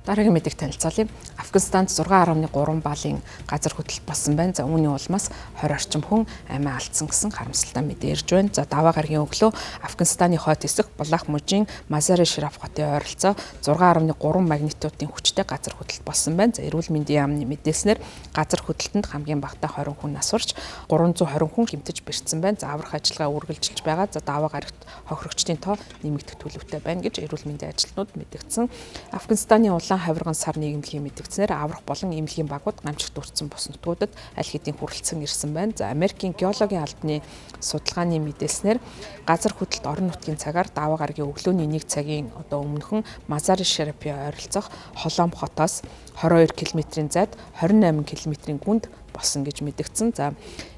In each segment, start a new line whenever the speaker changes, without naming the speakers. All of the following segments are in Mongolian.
Дараагийн мэдээлэл танилцуулъя. Афганистанд 6.3 баллын газар хөдлөлт болсон байна. За үүний улмаас 20 орчим хүн амиа алдсан гэсэн харамсалтай мэдээ ирж байна. За даваа гарагийн өглөө Афганистаны хойд хэсэг Булах мужийн Мазари-Шараф хотын ойролцоо 6.3 магнитудын хүчтэй газар хөдлөлт болсон байна. За эрүүл мэндийн яамны мэдээснээр газар хөдлөлтөнд хамгийн багадаа 20 хүн насварч 320 хүн гэмтэж бэртсэн байна. За аврах ажиллагаа үргэлжилж байгаа. За даваа гарагт хохирогчдын тоо нэмэгдэх төлөвтэй байна гэж эрүүл мэндийн ажилтнууд мэдгдсэн. Афганистаны улаан хавирган сар нийгэмлэгийн мэдгдснээр аврах болон эмнэлгийн багууд гамшигт өртсөн бос нутгуудад аль хэдийн хүрэлцэн ирсэн байна. За Америкийн геологийн албаны судалгааны мэдээлснээр газар хөдлөлт орон нутгийн цагаар даваа гарагийн өглөөний 1 цагийн өмнөхөн Мазари-Шарафын ойролцоох Холом хотоос 22 км-ийн зайд 28 км-ийн гүнд болсон гэж мэдгдсэн. За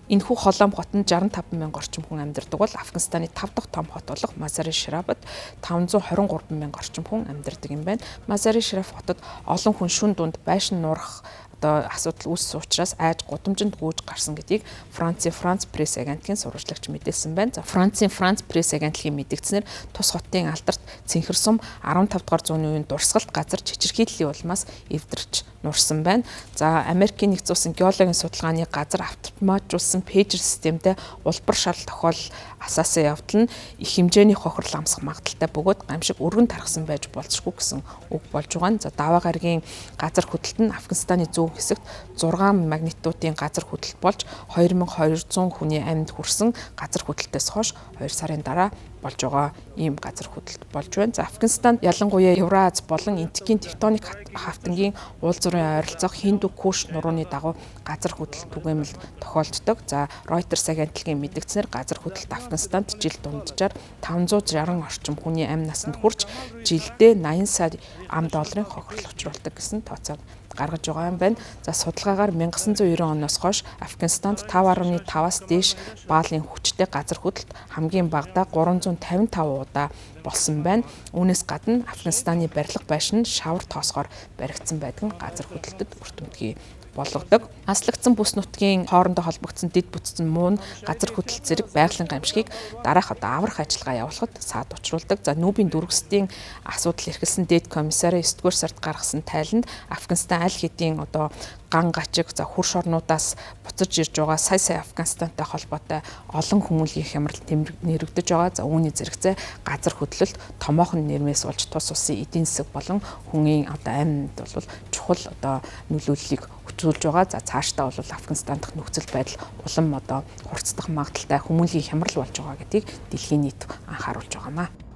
энэхүү Холом хотод 65 мянган орчим хүн амьдардаг бол Афганистаны 5 дахь том хот болох Мазари-Шарафт 523 мянган орчим хүн амьдардаг юм байна. Мазари-Шараф хотод олон хүн шүн дунд байшин нуурах асуудал үүссэн учраас айж гудамжинд гүйж гарсан гэдгийг Францын Франц пресс агентлагийн сурвалжлагч мэдээлсэн байна. За Францын Франц пресс агентлагийн мэдгдснээр тус хотын алдарт цэнхэр сум 15 дугаар зууны үеийн дурсгалт газар чичирхийллийн улмаас эвдэрч нурсан байна. За Америкийн нэгдсэн улсын геологийн судалгааны газар автоматжуулсан пейжер системтэй улбар шал тохиол асаасан явдал нь их хэмжээний хохирол амсах магадaltaй бөгөөд гамшиг өргөн тархсан байж болзошгүй гэсэн үг болж байгаа. За даваа гарагийн газар хөдлөлт нь Афганистаны зөв хэсэгт 6 магнитудын газар хөдлөлт болж 2200 хүний амьд хүрсэн газар хөдлөлтөөс хойш 2 сарын дараа болж байгаа ийм газар хөдлөлт болж байна. За Афганистанд ялангуяа Евраз болон энтхийн тектоник хавтангийн уулзуурын ойролцоох Хинду Куш нурууны дагуу газар хөдлөлт түгээмэл тохиолддог. За Reuters агентлагийн мэдгдснээр газар хөдлөлт Афганистанд жил дунджаар 560 орчим хүний амь насанд хүрч жилдээ 80 сая $80 хохирол учруулдаг гэсэн тооцоог гаргаж байгаа юм байна. За судалгаагаар 1990 оноос хойш Афганистанд 5.5-аас дээш баалын хүчтэй газар хөдлөлт хамгийн багадаа 355 удаа болсон байна. Үүнээс гадна Афганистаны барилга байшин шавар тоосгоор баригдсан байдаг нь газар хөдлөлтөд өртөмтгий болгодог. Аслагдсан бүс нутгийн хоорондоо холбогдсон дэд бүтцэн муу нь газар хөдлөлт зэрэг байгалийн гамшигыг дараах аврах ажиллагаа явуулахад саад учруулдаг. За Нүүбийн дөрвөсдийн асуудал эрхэлсэн дэд комиссарын 9-р сард гаргасан тайланд Афганистан аль хэдийн ган гачиг хурш орнуудаас буцаж ирж байгаа сая Афганистантай холбоотой олон хүмүүлийн хямрал нэрвэгдэж байгаа. За үүний зэрэгцээ газар хөдлөлт томоохон нэрмээс болж тус улсын эдийн засаг болон хүний амьд бол чухал нөлөөллийг хөтөлж байгаа. За цаашдаа бол Афганистан дахь нөхцөл байдал улам хурцдах магадaltaй хүмүүлийн хямрал болж байгаа гэдгийг дэлхийн нийт анхааруулж байгаамаа.